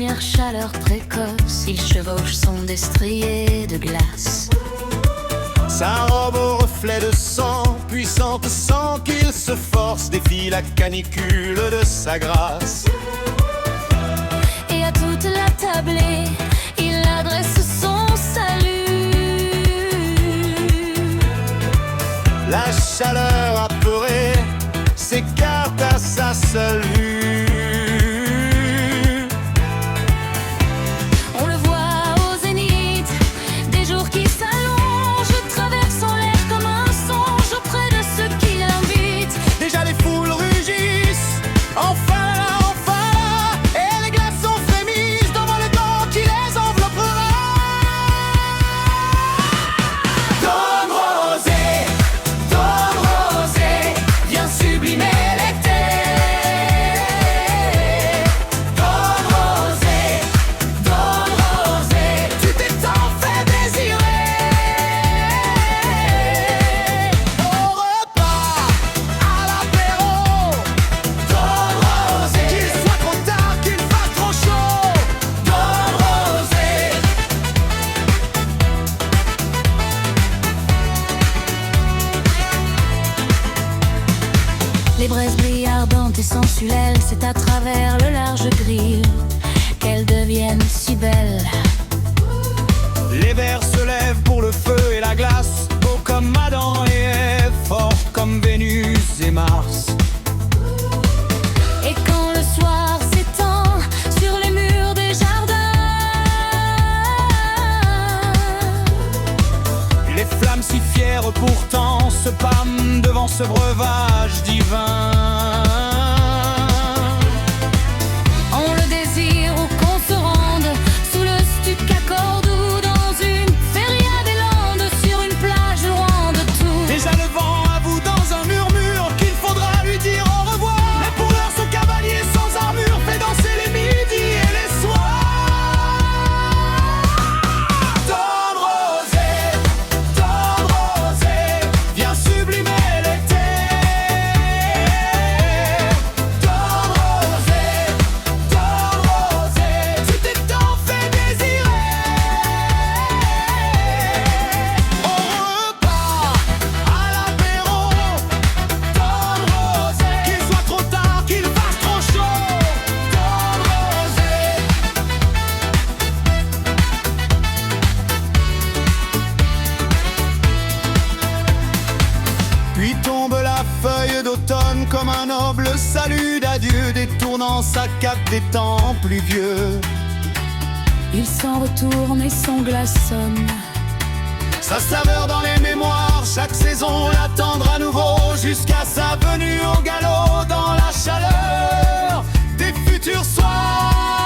première chaleur précoce, il chevauche son destrier de glace. Sa robe au reflet de sang, puissante sans qu'il se force, défie la canicule de sa grâce. Et à toute la tablée, il adresse son salut. La chaleur apeurée s'écarte à sa seule vue. On le voit au zénith, des jours qui s'allongent, traversant l'air comme un songe auprès de ceux qui l'invitent. Déjà les foules rugissent, enfin là, enfin là, et les glaçons frémissent devant le temps qui les enveloppera. Daube rosée, viens sublimer l'été. Daube rosée, tu t'es tant fait désirer. Au repas, à l'apéro, daube rosée, qu'il soit trop tard, qu'il fasse trop chaud, daube rosée. Les braises brillent ardentes et sensuelles, c'est à travers le large grill qu'elles deviennent si belles. Les vers se lèvent pour le feu et la glace, beau comme Adam et Ève, fort comme Vénus et Mars. Et quand le soir s'étend sur les murs des jardins, Les flammes si fières pourtant se pâment devant ce breuvage divin. on le désire où qu'on se rende, sous le stuc à Cordoue, dans une feria des Landes, sur une plage loin de tout. Déjà le vent avoue dans un murmure qu'il faudra lui dire au revoir. Mais pour l'heure ce cavalier sans armure fait danser les midis et les soirs. Daube rosée, viens sublimer l'été. Daube rosée, tu t'es tant fait désirer. Au repas, à l'apéro, daube rosée, qu'il soit trop tard, qu'il fasse trop chaud, daube rosée. Puis tombe la feuille d'automne comme un noble salut d'adieu, détournant sa cape des temps pluvieux. Il s'en retourne et son glaçonne. Sa saveur dans les mémoires, chaque saison l'attendra à nouveau, jusqu'à sa venue au galop dans la chaleur des futurs soirs.